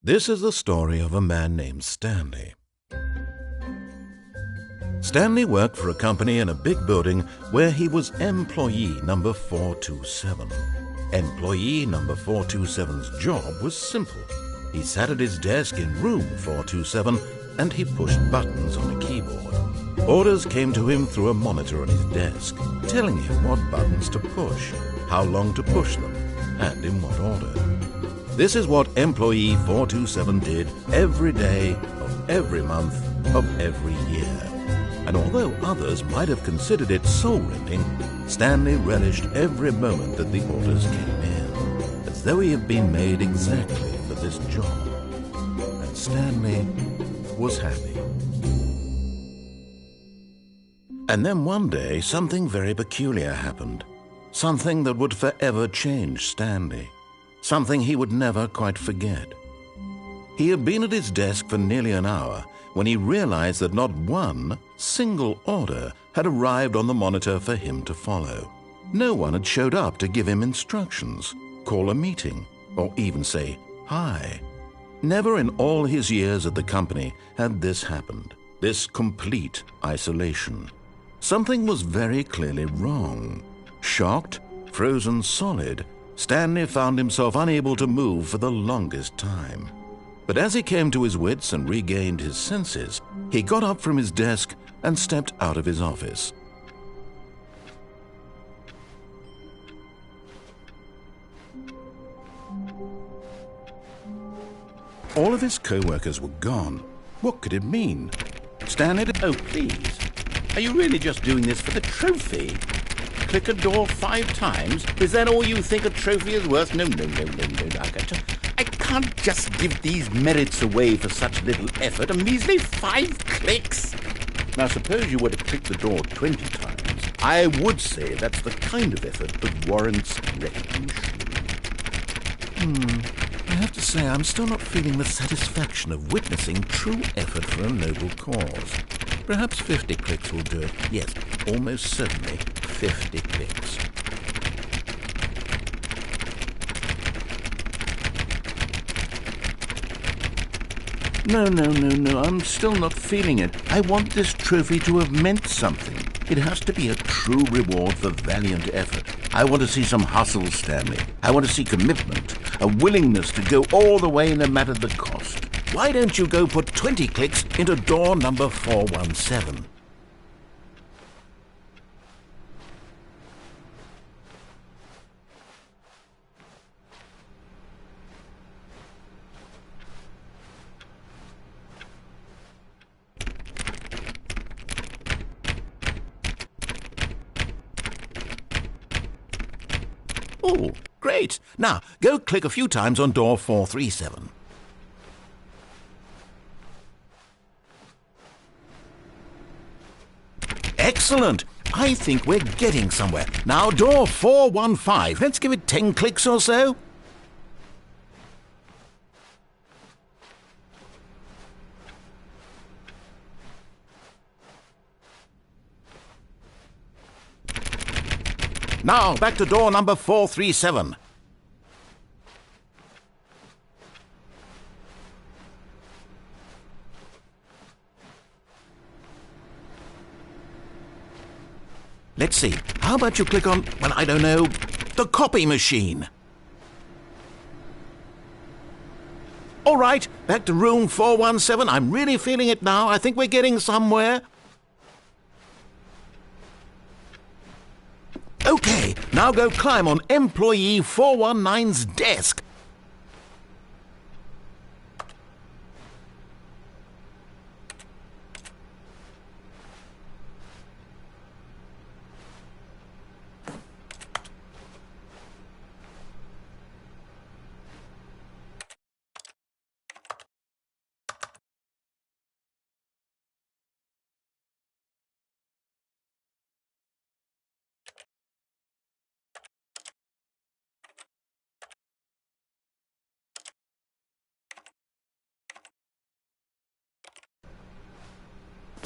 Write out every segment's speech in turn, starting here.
This is the story of a man named Stanley. Stanley worked for a company in a big building where he was employee number 427. Employee number 427's job was simple. He sat at his desk in room 427 and he pushed buttons on a keyboard. Orders came to him through a monitor on his desk, telling him what buttons to push, how long to push them, and in what order. This is what employee 427 did every day of every month of every year. And although others might have considered it soul-rending, Stanley relished every moment that the orders came in, as though he had been made exactly for this job. And Stanley was happy. And then one day, something very peculiar happened. Something that would forever change Stanley. Something he would never quite forget. He had been at his desk for nearly an hour when he realized that not one single order had arrived on the monitor for him to follow. No one had showed up to give him instructions, call a meeting, or even say hi. Never in all his years at the company had this happened, this complete isolation. Something was very clearly wrong. Shocked, frozen solid, Stanley found himself unable to move for the longest time. But as he came to his wits and regained his senses, he got up from his desk and stepped out of his office. All of his co-workers were gone. What could it mean? Stanley... Oh, please. Are you really just doing this for the trophy? Click a door 5 times? Is that all you think a trophy is worth? No. I can't just give these merits away for such little effort. A measly 5 clicks. Now, suppose you were to click the door 20 times. I would say that's the kind of effort that warrants recognition. I have to say I'm still not feeling the satisfaction of witnessing true effort for a noble cause. Perhaps 50 clicks will do it. Yes, almost certainly 50 clicks. No, I'm still not feeling it. I want this trophy to have meant something. It has to be a true reward for valiant effort. I want to see some hustle, Stanley. I want to see commitment, a willingness to go all the way no matter the cost. Why don't you go put 20 clicks into door number 417? Oh, great. Now, go click a few times on door 437. Excellent. I think we're getting somewhere. Now, door 415. Let's give it 10 clicks or so. Now, back to door number 437. Let's see. How about you click on, well, I don't know, the copy machine? All right, back to room 417. I'm really feeling it now. I think we're getting somewhere. Okay, now go climb on employee 419's desk.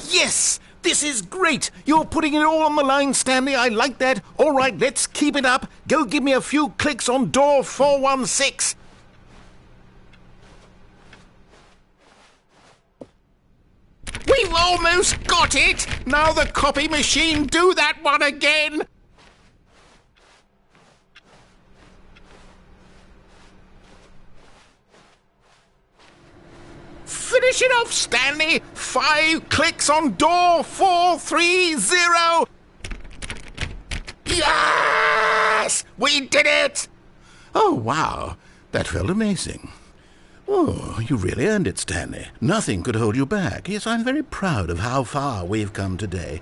Yes! This is great! You're putting it all on the line, Stanley. I like that. All right, let's keep it up. Go give me a few clicks on door 416. We've almost got it! Now the copy machine, do that one again! Finish it off, Stanley! 5 clicks on door 430! Yes! We did it! Oh, wow. That felt amazing. Oh, you really earned it, Stanley. Nothing could hold you back. Yes, I'm very proud of how far we've come today.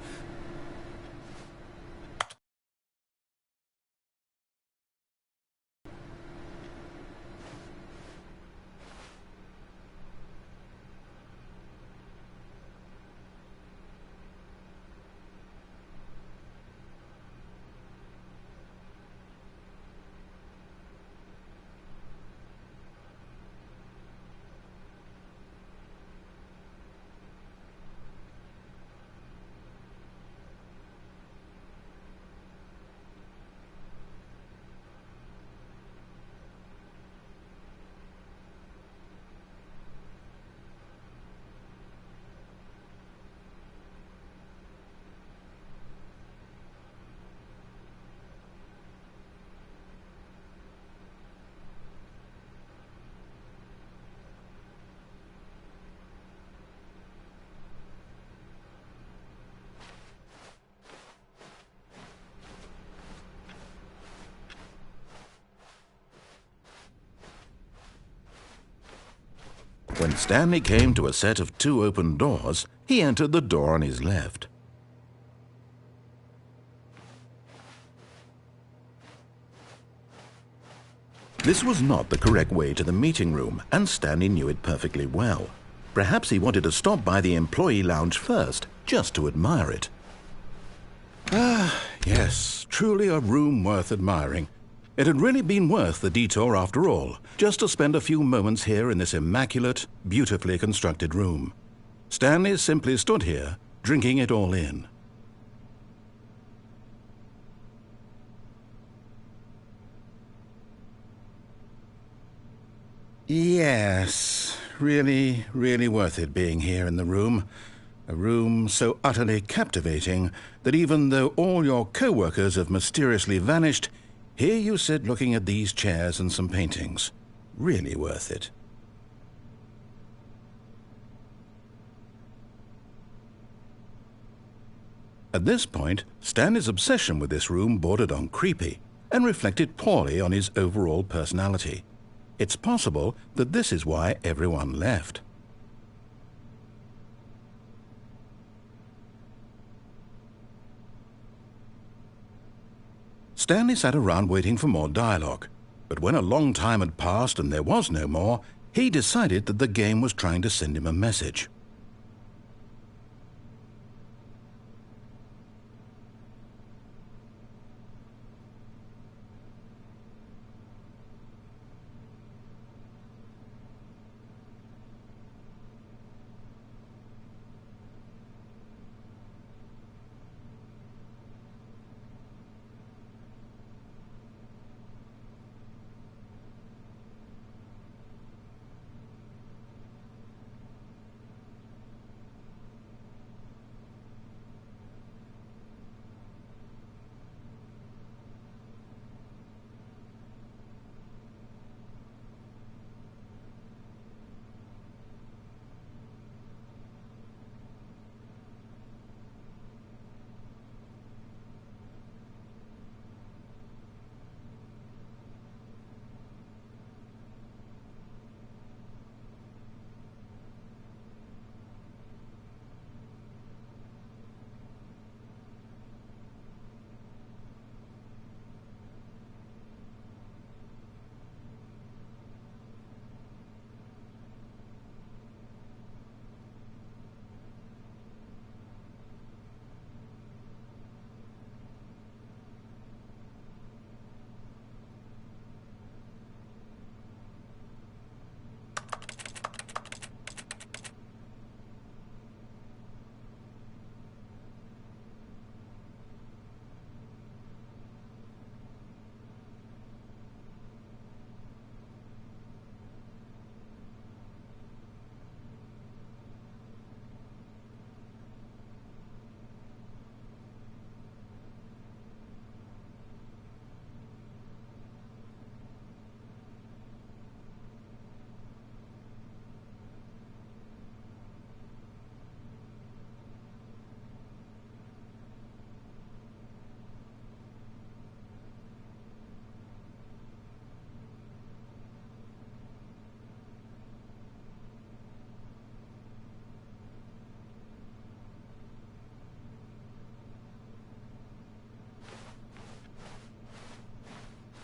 When Stanley came to a set of 2 open doors, he entered the door on his left. This was not the correct way to the meeting room, and Stanley knew it perfectly well. Perhaps he wanted to stop by the employee lounge first, just to admire it. Ah, yes, truly a room worth admiring. It had really been worth the detour after all, just to spend a few moments here in this immaculate, beautifully constructed room. Stanley simply stood here, drinking it all in. Yes, really, really worth it being here in the room. A room so utterly captivating that even though all your co-workers have mysteriously vanished, here you sit looking at these chairs and some paintings. Really worth it. At this point, Stanley's obsession with this room bordered on creepy and reflected poorly on his overall personality. It's possible that this is why everyone left. Stanley sat around waiting for more dialogue, but when a long time had passed and there was no more, he decided that the game was trying to send him a message.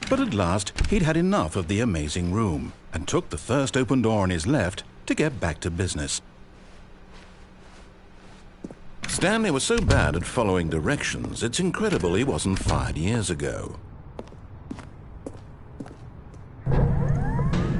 But at last, he'd had enough of the amazing room and took the first open door on his left to get back to business. Stanley was so bad at following directions, it's incredible he wasn't fired years ago.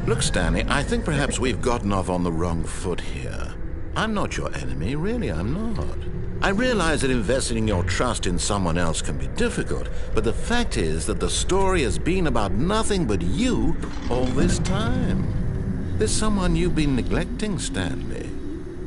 Look, Stanley, I think perhaps we've gotten off on the wrong foot here. I'm not your enemy, really, I'm not. I realize that investing your trust in someone else can be difficult, but the fact is that the story has been about nothing but you all this time. There's someone you've been neglecting, Stanley.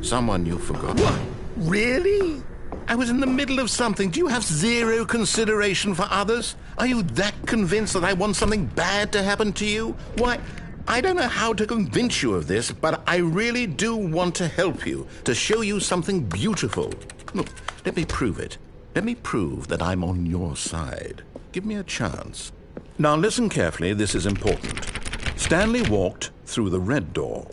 Someone you forgot. What? Really? I was in the middle of something. Do you have zero consideration for others? Are you that convinced that I want something bad to happen to you? Why, I don't know how to convince you of this, but I really do want to help you, to show you something beautiful. Look, let me prove it. Let me prove that I'm on your side. Give me a chance. Now listen carefully, this is important. Stanley walked through the red door.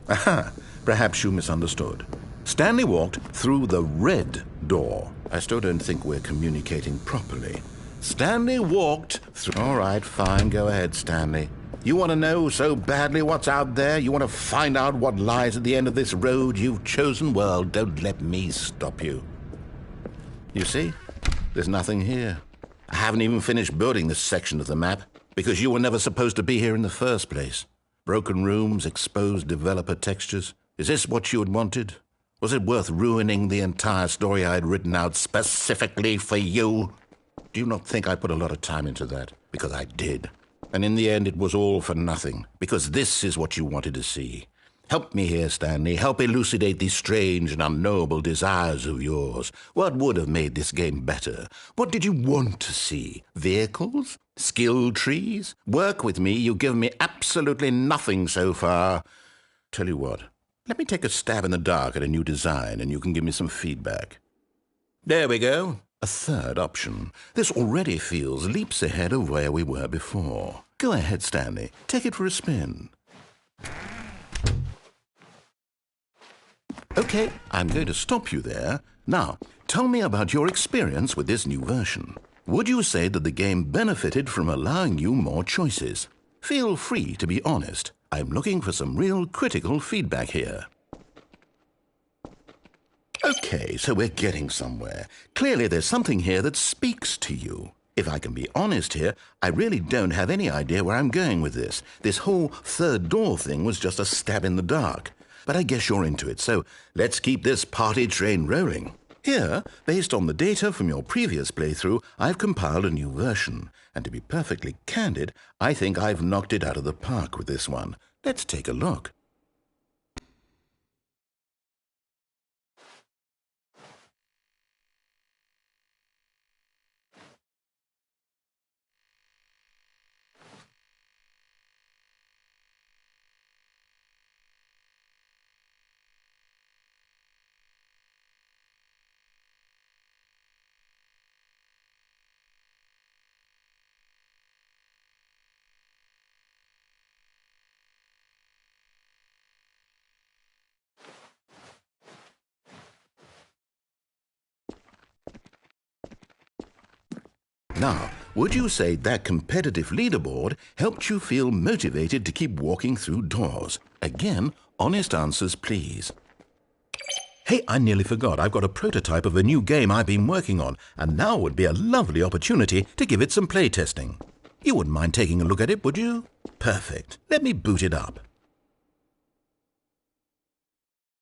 Aha, perhaps you misunderstood. Stanley walked through the red door. I still don't think we're communicating properly. Stanley walked through... All right, fine, go ahead, Stanley. You want to know so badly what's out there? You want to find out what lies at the end of this road you've chosen? Well, don't let me stop you. You see, there's nothing here. I haven't even finished building this section of the map, because you were never supposed to be here in the first place. Broken rooms, exposed developer textures. Is this what you had wanted? Was it worth ruining the entire story I had written out specifically for you? Do you not think I put a lot of time into that? Because I did. And in the end, it was all for nothing, because this is what you wanted to see. Help me here, Stanley. Help elucidate these strange and unknowable desires of yours. What would have made this game better? What did you want to see? Vehicles? Skill trees? Work with me. You've given me absolutely nothing so far. Tell you what, let me take a stab in the dark at a new design, and you can give me some feedback. There we go. A third option. This already feels leaps ahead of where we were before. Go ahead, Stanley. Take it for a spin. Okay, I'm going to stop you there. Now, tell me about your experience with this new version. Would you say that the game benefited from allowing you more choices? Feel free to be honest. I'm looking for some real critical feedback here. Okay, so we're getting somewhere. Clearly there's something here that speaks to you. If I can be honest here, I really don't have any idea where I'm going with this. This whole third door thing was just a stab in the dark. But I guess you're into it, so let's keep this party train rolling. Here, based on the data from your previous playthrough, I've compiled a new version. And to be perfectly candid, I think I've knocked it out of the park with this one. Let's take a look. Now, would you say that competitive leaderboard helped you feel motivated to keep walking through doors? Again, honest answers, please. Hey, I nearly forgot. I've got a prototype of a new game I've been working on, and now would be a lovely opportunity to give it some playtesting. You wouldn't mind taking a look at it, would you? Perfect. Let me boot it up.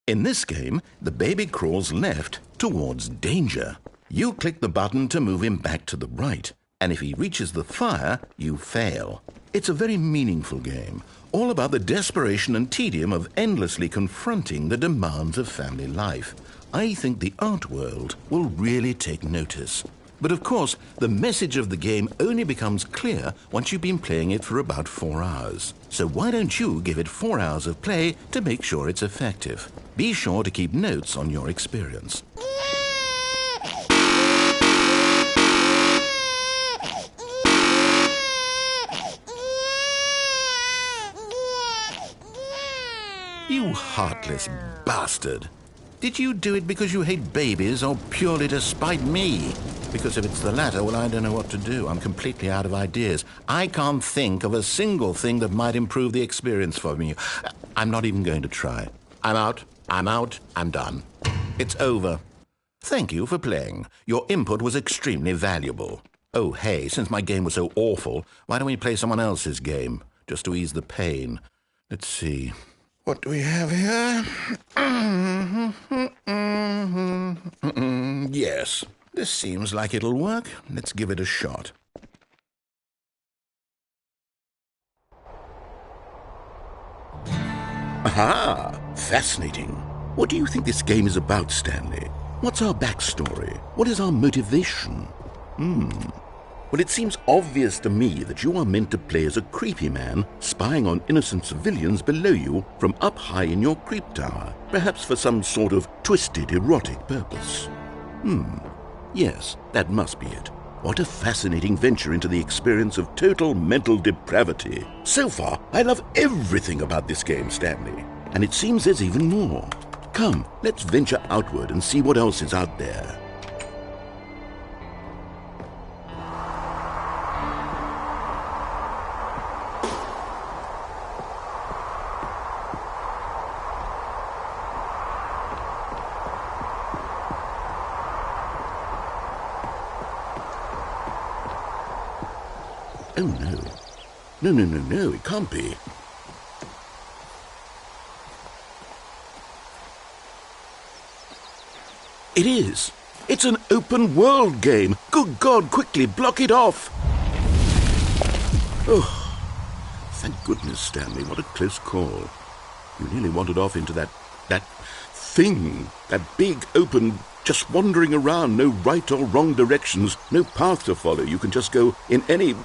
In this game, the baby crawls left towards danger. You click the button to move him back to the right, and if he reaches the fire, you fail. It's a very meaningful game, all about the desperation and tedium of endlessly confronting the demands of family life. I think the art world will really take notice. But of course, the message of the game only becomes clear once you've been playing it for about 4 hours. So why don't you give it 4 hours of play to make sure it's effective? Be sure to keep notes on your experience. You heartless bastard. Did you do it because you hate babies or purely to spite me? Because if it's the latter, well, I don't know what to do. I'm completely out of ideas. I can't think of a single thing that might improve the experience for me. I'm not even going to try. I'm out. I'm done. It's over. Thank you for playing. Your input was extremely valuable. Oh, hey, since my game was so awful, why don't we play someone else's game, just to ease the pain? Let's see. What do we have here? Yes, this seems like it'll work. Let's give it a shot. Aha! Fascinating. What do you think this game is about, Stanley? What's our backstory? What is our motivation? Well, it seems obvious to me that you are meant to play as a creepy man spying on innocent civilians below you from up high in your creep tower, perhaps for some sort of twisted erotic purpose. Yes, that must be it. What a fascinating venture into the experience of total mental depravity. So far, I love everything about this game, Stanley. And it seems there's even more. Come, let's venture outward and see what else is out there. Oh, no. No, it can't be. It is. It's an open world game. Good God, quickly, block it off. Oh, thank goodness, Stanley. What a close call. You nearly wandered off into that thing, that big, open, just wandering around, no right or wrong directions, no path to follow. You can just go in any...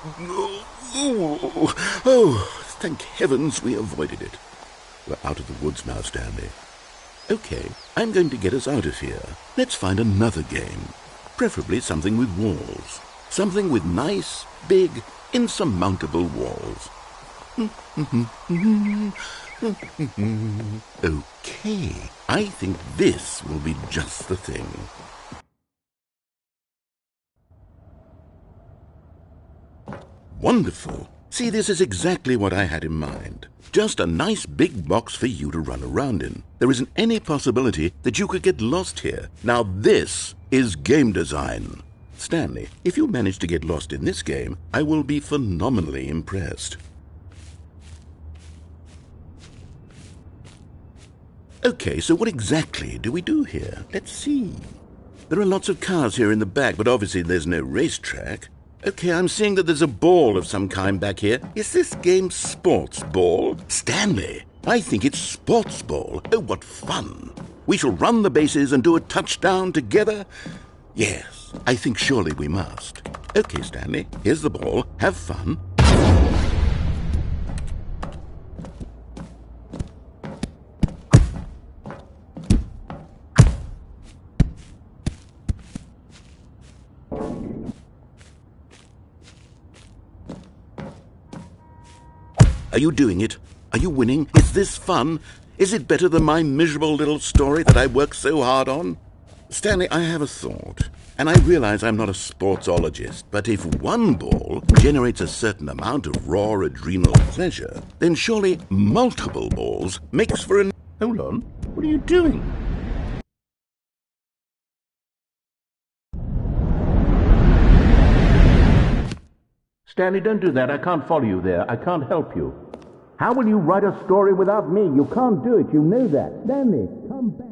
Oh, thank heavens we avoided it. We're out of the woods now, Stanley. Okay, I'm going to get us out of here. Let's find another game. Preferably something with walls. Something with nice, big, insurmountable walls. Okay, I think this will be just the thing. Wonderful. See, this is exactly what I had in mind. Just a nice big box for you to run around in. There isn't any possibility that you could get lost here. Now this is game design. Stanley, if you manage to get lost in this game, I will be phenomenally impressed. Okay, so what exactly do we do here? Let's see. There are lots of cars here in the back, but obviously there's no racetrack. Okay, I'm seeing that there's a ball of some kind back here. Is this game sports ball? Stanley, I think it's sports ball. Oh, what fun. We shall run the bases and do a touchdown together? Yes, I think surely we must. Okay, Stanley, here's the ball. Have fun. Are you doing it? Are you winning? Is this fun? Is it better than my miserable little story that I worked so hard on? Stanley, I have a thought, and I realize I'm not a sportsologist, but if one ball generates a certain amount of raw adrenal pleasure, then surely multiple balls makes for an... Hold on, what are you doing? Stanley, don't do that. I can't follow you there. I can't help you. How will you write a story without me? You can't do it. You know that. Stanley, come back.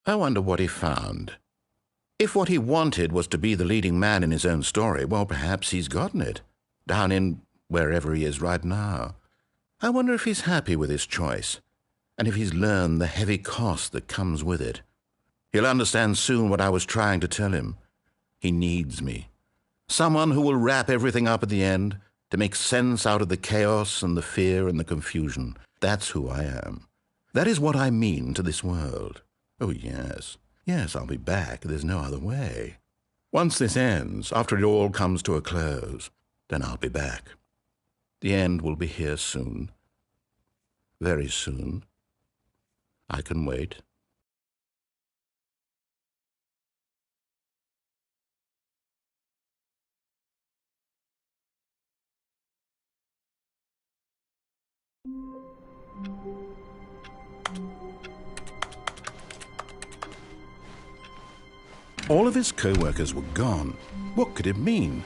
I wonder what he found. If what he wanted was to be the leading man in his own story, well, perhaps he's gotten it, down in wherever he is right now. I wonder if he's happy with his choice, and if he's learned the heavy cost that comes with it. He'll understand soon what I was trying to tell him. He needs me. Someone who will wrap everything up at the end, to make sense out of the chaos and the fear and the confusion. That's who I am. That is what I mean to this world. Oh, yes. Yes, I'll be back. There's no other way. Once this ends, after it all comes to a close, then I'll be back. The end will be here soon. Very soon. I can wait. All of his co-workers were gone. What could it mean?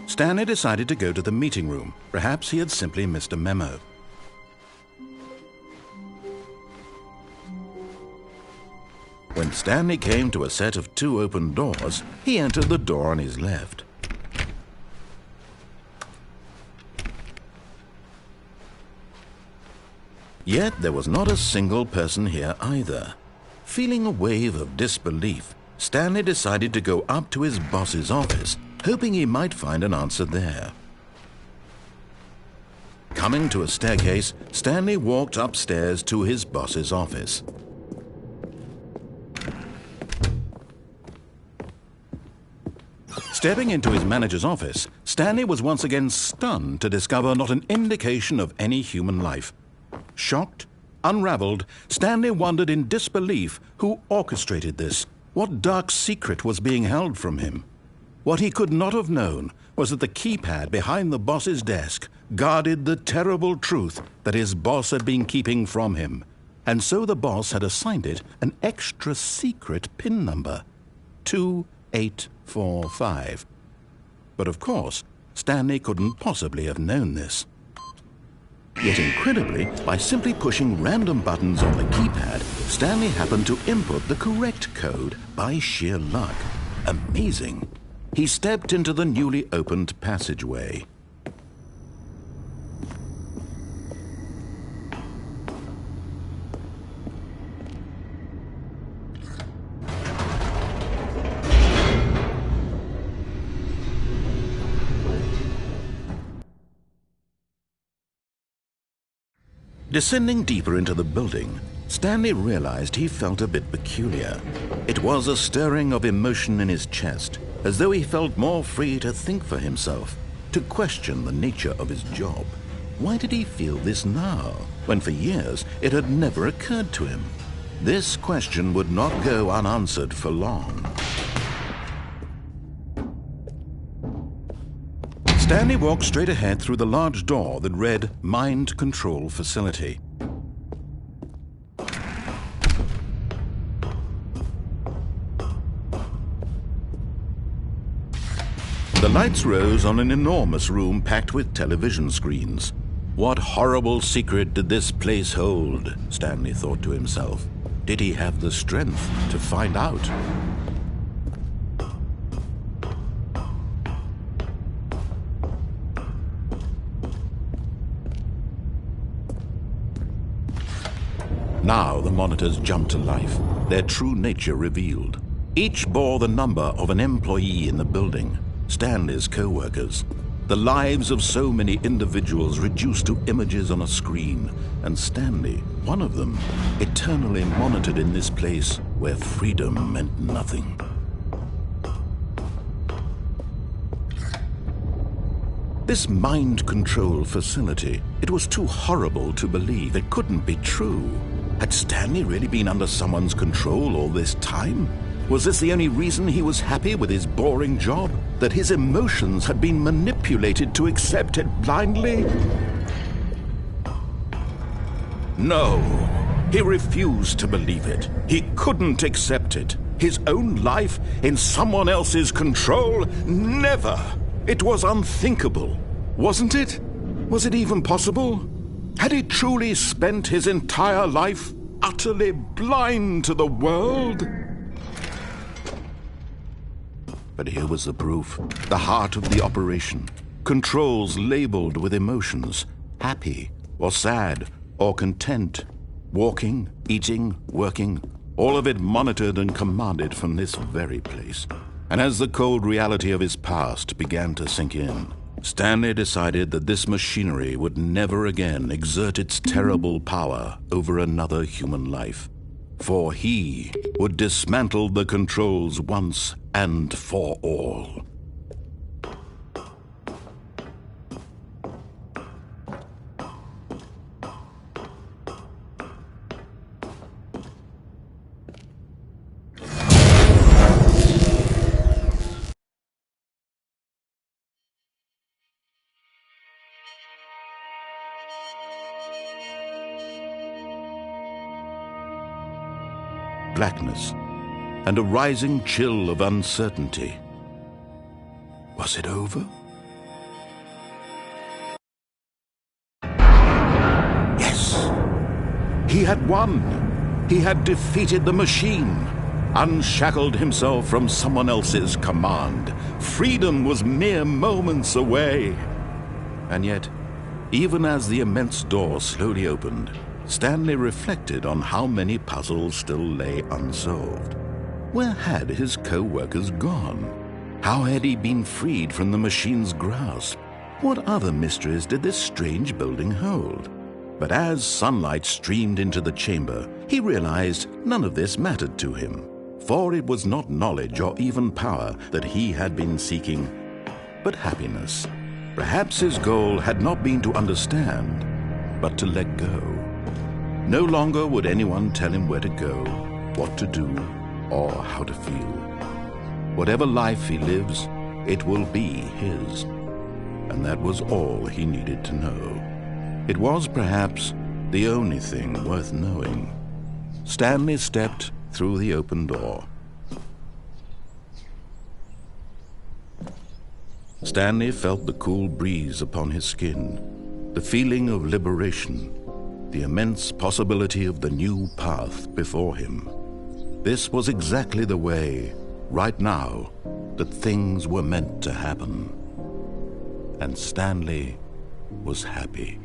Stanley decided to go to the meeting room. Perhaps he had simply missed a memo. When Stanley came to a set of 2 open doors, he entered the door on his left. Yet there was not a single person here either. Feeling a wave of disbelief, Stanley decided to go up to his boss's office, hoping he might find an answer there. Coming to a staircase, Stanley walked upstairs to his boss's office. Stepping into his manager's office, Stanley was once again stunned to discover not an indication of any human life. Shocked, unraveled, Stanley wondered in disbelief who orchestrated this. What dark secret was being held from him? What he could not have known was that the keypad behind the boss's desk guarded the terrible truth that his boss had been keeping from him. And so the boss had assigned it an extra secret PIN number, 2845. But of course, Stanley couldn't possibly have known this. Yet incredibly, by simply pushing random buttons on the keypad, Stanley happened to input the correct code by sheer luck. Amazing. He stepped into the newly opened passageway. Descending deeper into the building, Stanley realized he felt a bit peculiar. It was a stirring of emotion in his chest, as though he felt more free to think for himself, to question the nature of his job. Why did he feel this now, when for years it had never occurred to him? This question would not go unanswered for long. Stanley walked straight ahead through the large door that read Mind Control Facility. The lights rose on an enormous room packed with television screens. What horrible secret did this place hold? Stanley thought to himself. Did he have the strength to find out? Now the monitors jumped to life, their true nature revealed. Each bore the number of an employee in the building, Stanley's co-workers. The lives of so many individuals reduced to images on a screen, and Stanley, one of them, eternally monitored in this place where freedom meant nothing. This mind control facility, it was too horrible to believe. It couldn't be true. Had Stanley really been under someone's control all this time? Was this the only reason he was happy with his boring job? That his emotions had been manipulated to accept it blindly? No, he refused to believe it. He couldn't accept it. His own life in someone else's control? Never! It was unthinkable, wasn't it? Was it even possible? Had he truly spent his entire life utterly blind to the world? But here was the proof, the heart of the operation. Controls labeled with emotions, happy or sad or content. Walking, eating, working, all of it monitored and commanded from this very place. And as the cold reality of his past began to sink in, Stanley decided that this machinery would never again exert its terrible power over another human life. For he would dismantle the controls once and for all. Blackness, and a rising chill of uncertainty. Was it over? Yes! He had won! He had defeated the machine, unshackled himself from someone else's command. Freedom was mere moments away. And yet, even as the immense door slowly opened, Stanley reflected on how many puzzles still lay unsolved. Where had his co-workers gone? How had he been freed from the machine's grasp? What other mysteries did this strange building hold? But as sunlight streamed into the chamber, he realized none of this mattered to him, for it was not knowledge or even power that he had been seeking, but happiness. Perhaps his goal had not been to understand, but to let go. No longer would anyone tell him where to go, what to do, or how to feel. Whatever life he lives, it will be his. And that was all he needed to know. It was perhaps the only thing worth knowing. Stanley stepped through the open door. Stanley felt the cool breeze upon his skin, the feeling of liberation, the immense possibility of the new path before him. This was exactly the way, right now, that things were meant to happen. And Stanley was happy.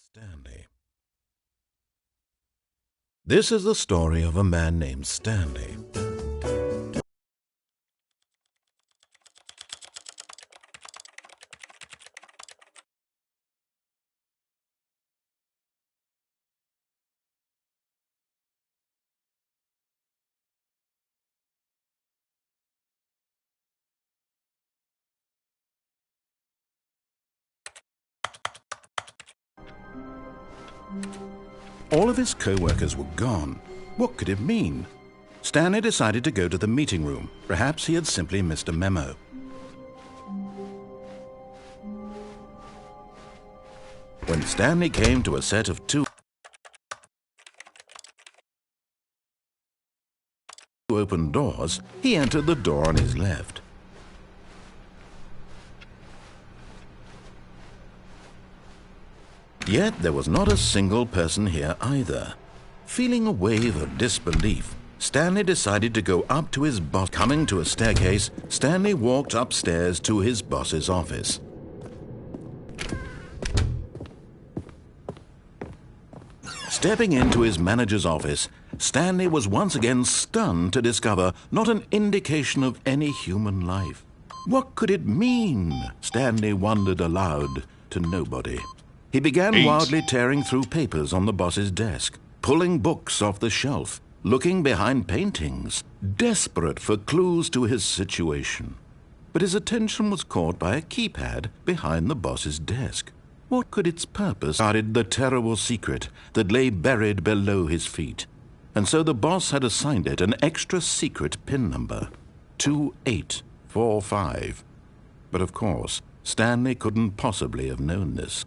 Stanley. This is the story of a man named Stanley. All of his co-workers were gone. What could it mean? Stanley decided to go to the meeting room. Perhaps he had simply missed a memo. When Stanley came to a set of two open doors, he entered the door on his left. Yet there was not a single person here either. Feeling a wave of disbelief, Stanley decided to go up to his boss. Coming to a staircase, Stanley walked upstairs to his boss's office. Stepping into his manager's office, Stanley was once again stunned to discover not an indication of any human life. What could it mean? Stanley wondered aloud to nobody. He began wildly tearing through papers on the boss's desk, pulling books off the shelf, looking behind paintings, desperate for clues to his situation. But his attention was caught by a keypad behind the boss's desk. What could its purpose guarded the terrible secret that lay buried below his feet? And so the boss had assigned it an extra secret PIN number, 2845. But of course, Stanley couldn't possibly have known this.